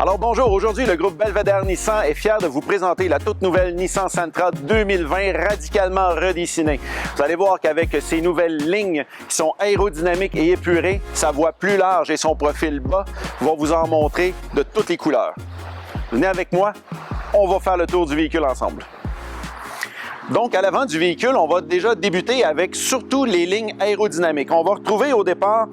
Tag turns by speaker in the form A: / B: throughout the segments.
A: Alors bonjour, aujourd'hui le groupe Belvédère Nissan est fier de vous présenter la toute nouvelle Nissan Sentra 2020 radicalement redessinée. Vous allez voir qu'avec ces nouvelles lignes qui sont aérodynamiques et épurées, sa voie plus large et son profil bas vont vous en montrer de toutes les couleurs. Venez avec moi, on va faire le tour du véhicule ensemble. Donc, à l'avant du véhicule, on va déjà débuter avec surtout les lignes aérodynamiques. On va retrouver au départ,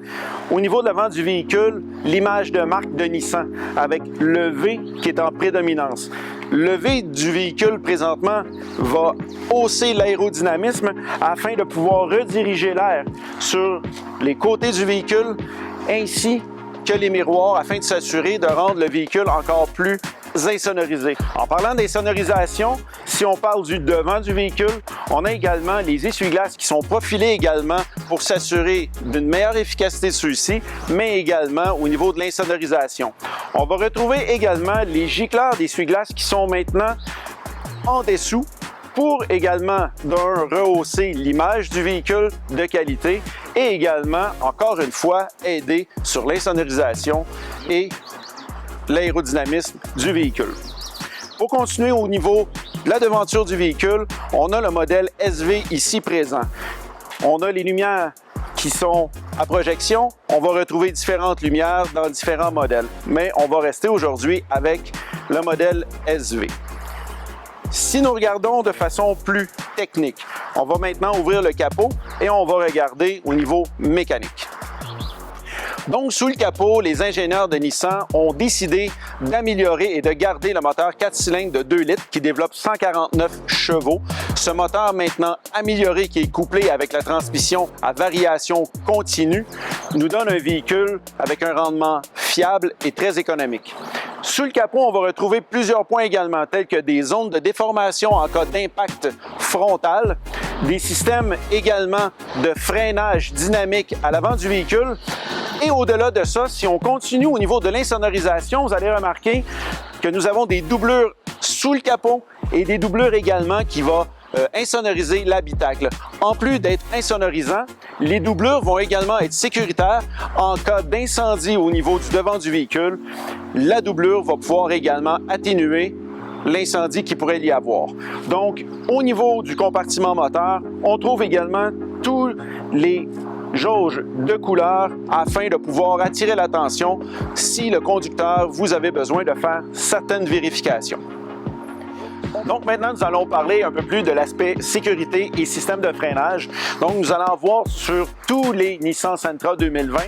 A: au niveau de l'avant du véhicule, l'image de marque de Nissan avec le V qui est en prédominance. Le V du véhicule, présentement, va hausser l'aérodynamisme afin de pouvoir rediriger l'air sur les côtés du véhicule ainsi que les miroirs afin de s'assurer de rendre le véhicule encore plus insonorisé. En parlant d'insonorisation, si on parle du devant du véhicule, on a également les essuie-glaces qui sont profilés également pour s'assurer d'une meilleure efficacité de ceux-ci, mais également au niveau de l'insonorisation. On va retrouver également les gicleurs d'essuie-glaces qui sont maintenant en dessous pour également rehausser l'image du véhicule de qualité et également, encore une fois, aider sur l'insonorisation et l'aérodynamisme du véhicule. Pour continuer au niveau de la devanture du véhicule, on a le modèle SV ici présent. On a les lumières qui sont à projection. On va retrouver différentes lumières dans différents modèles, mais on va rester aujourd'hui avec le modèle SV. Si nous regardons de façon plus technique, on va maintenant ouvrir le capot et on va regarder au niveau mécanique. Donc, sous le capot, les ingénieurs de Nissan ont décidé d'améliorer et de garder le moteur 4 cylindres de 2 litres qui développe 149 chevaux. Ce moteur maintenant amélioré qui est couplé avec la transmission à variation continue nous donne un véhicule avec un rendement fiable et très économique. Sous le capot, on va retrouver plusieurs points également, tels que des zones de déformation en cas d'impact frontal, des systèmes également de freinage dynamique à l'avant du véhicule. Et au-delà de ça, si on continue au niveau de l'insonorisation, vous allez remarquer que nous avons des doublures sous le capot et des doublures également qui vont insonoriser l'habitacle. En plus d'être insonorisants, les doublures vont également être sécuritaires en cas d'incendie au niveau du devant du véhicule. La doublure va pouvoir également atténuer l'incendie qui pourrait y avoir. Donc, au niveau du compartiment moteur, on trouve également tous les jauges de couleurs afin de pouvoir attirer l'attention si le conducteur vous avez besoin de faire certaines vérifications. Donc maintenant, nous allons parler un peu plus de l'aspect sécurité et système de freinage. Donc nous allons voir sur tous les Nissan Sentra 2020,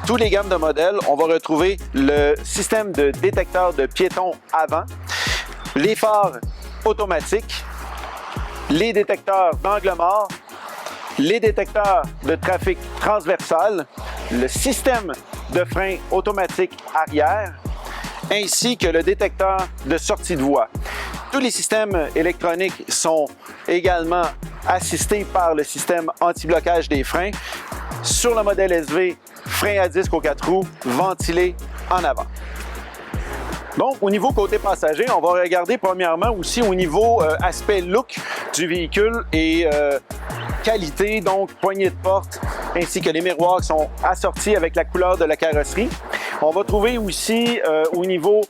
A: toutes les gammes de modèles, on va retrouver le système de détecteur de piétons avant, les phares automatiques, les détecteurs d'angle mort, les détecteurs de trafic transversal, le système de frein automatique arrière, ainsi que le détecteur de sortie de voie. Tous les systèmes électroniques sont également assistés par le système anti-blocage des freins. Sur le modèle SV, frein à disque aux 4 roues, ventilé en avant. Donc, au niveau côté passager, on va regarder premièrement aussi au niveau aspect look du véhicule et qualité, donc poignée de porte, ainsi que les miroirs qui sont assortis avec la couleur de la carrosserie. On va trouver aussi au niveau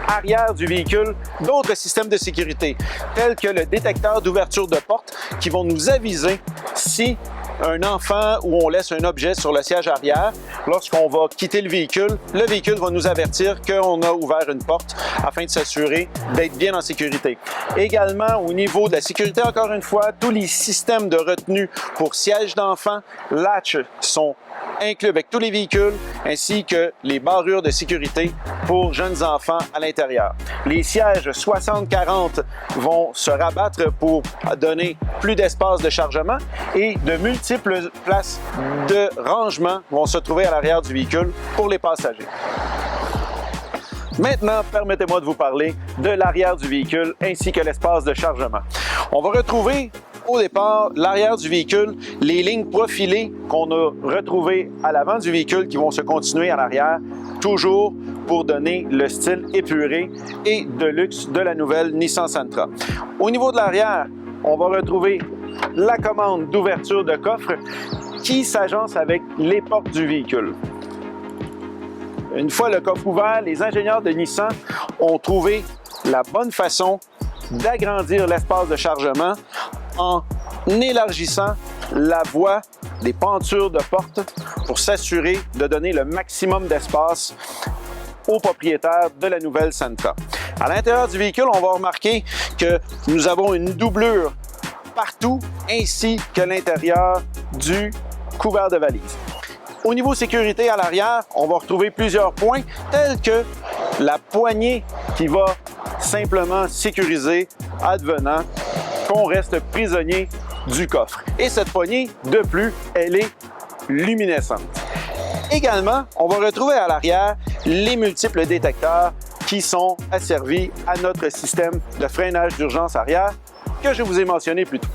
A: arrière du véhicule d'autres systèmes de sécurité, tels que le détecteur d'ouverture de porte qui vont nous aviser si un enfant ou on laisse un objet sur le siège arrière. Lorsqu'on va quitter le véhicule va nous avertir qu'on a ouvert une porte afin de s'assurer d'être bien en sécurité. Également, au niveau de la sécurité, encore une fois, tous les systèmes de retenue pour sièges d'enfants, latch sont inclus avec tous les véhicules, ainsi que les barrures de sécurité pour jeunes enfants à l'intérieur. Les sièges 60-40 vont se rabattre pour donner plus d'espace de chargement et de multiples places de rangement vont se trouver à l'arrière du véhicule pour les passagers. Maintenant, permettez-moi de vous parler de l'arrière du véhicule ainsi que l'espace de chargement. On va retrouver au départ l'arrière du véhicule, les lignes profilées qu'on a retrouvées à l'avant du véhicule qui vont se continuer à l'arrière, toujours pour donner le style épuré et de luxe de la nouvelle Nissan Sentra. Au niveau de l'arrière, on va retrouver la commande d'ouverture de coffre qui s'agence avec les portes du véhicule. Une fois le coffre ouvert, les ingénieurs de Nissan ont trouvé la bonne façon d'agrandir l'espace de chargement en élargissant la voie des pentures de porte pour s'assurer de donner le maximum d'espace aux propriétaires de la nouvelle Sentra. À l'intérieur du véhicule, on va remarquer que nous avons une doublure partout ainsi que l'intérieur du couvert de valise. Au niveau sécurité à l'arrière, on va retrouver plusieurs points tels que la poignée qui va simplement sécuriser advenant qu'on reste prisonnier du coffre. Et cette poignée, de plus, elle est luminescente. Également, on va retrouver à l'arrière les multiples détecteurs qui sont asservis à notre système de freinage d'urgence arrière que je vous ai mentionné plus tôt.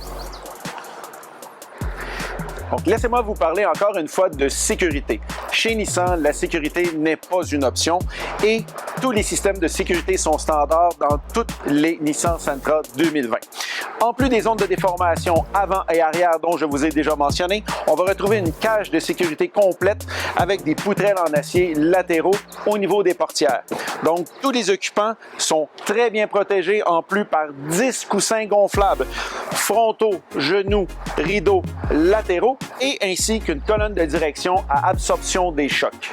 A: Donc, laissez-moi vous parler encore une fois de sécurité. Chez Nissan, la sécurité n'est pas une option et tous les systèmes de sécurité sont standards dans toutes les Nissan Sentra 2020. En plus des zones de déformation avant et arrière dont je vous ai déjà mentionné, on va retrouver une cage de sécurité complète avec des poutrelles en acier latéraux au niveau des portières. Donc, tous les occupants sont très bien protégés en plus par 10 coussins gonflables, frontaux, genoux, rideaux, latéraux et ainsi qu'une colonne de direction à absorption des chocs.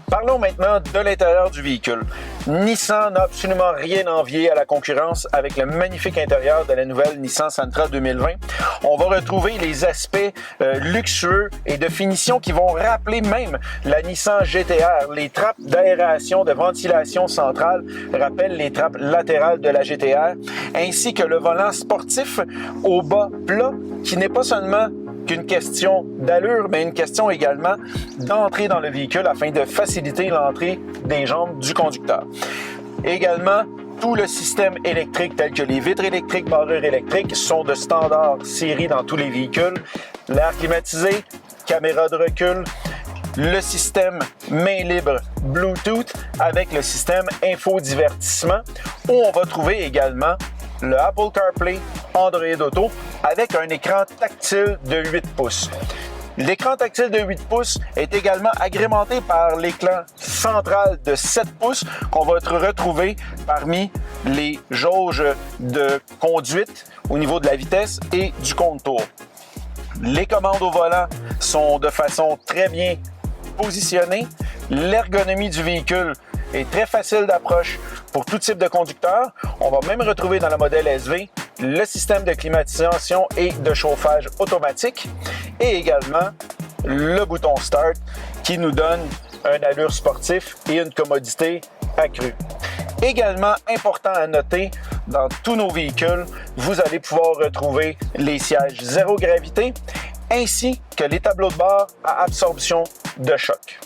A: Parlons maintenant de l'intérieur du véhicule. Nissan n'a absolument rien envié à la concurrence avec le magnifique intérieur de la nouvelle Nissan Sentra 2020. On va retrouver les aspects luxueux et de finition qui vont rappeler même la Nissan GT-R. Les trappes d'aération, de ventilation centrale rappellent les trappes latérales de la GT-R, ainsi que le volant sportif au bas plat qui n'est pas seulement qu'une question d'allure, mais une question également d'entrée dans le véhicule afin de faciliter l'entrée des jambes du conducteur. Également, tout le système électrique tel que les vitres électriques, barreurs électriques sont de standard série dans tous les véhicules. L'air climatisé, caméra de recul, le système main libre Bluetooth avec le système infodivertissement où on va trouver également le Apple CarPlay, Android Auto avec un écran tactile de 8 pouces. L'écran tactile de 8 pouces est également agrémenté par l'écran central de 7 pouces qu'on va retrouver parmi les jauges de conduite au niveau de la vitesse et du contour. Les commandes au volant sont de façon très bien positionnées. L'ergonomie du véhicule est très facile d'approche pour tout type de conducteur. On va même retrouver dans le modèle SV le système de climatisation et de chauffage automatique et également le bouton Start qui nous donne un allure sportif et une commodité accrue. Également important à noter, dans tous nos véhicules, vous allez pouvoir retrouver les sièges zéro gravité ainsi que les tableaux de bord à absorption de choc.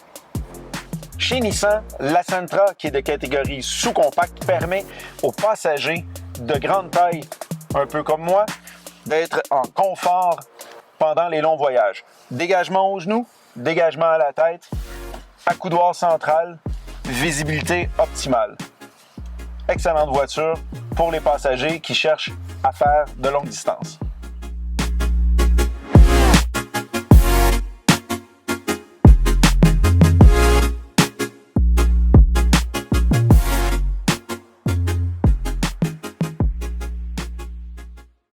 A: Chez Nissan, la Sentra, qui est de catégorie sous-compacte, permet aux passagers de grande taille, un peu comme moi, d'être en confort pendant les longs voyages. Dégagement aux genoux, dégagement à la tête, accoudoir central, visibilité optimale. Excellente voiture pour les passagers qui cherchent à faire de longues distances.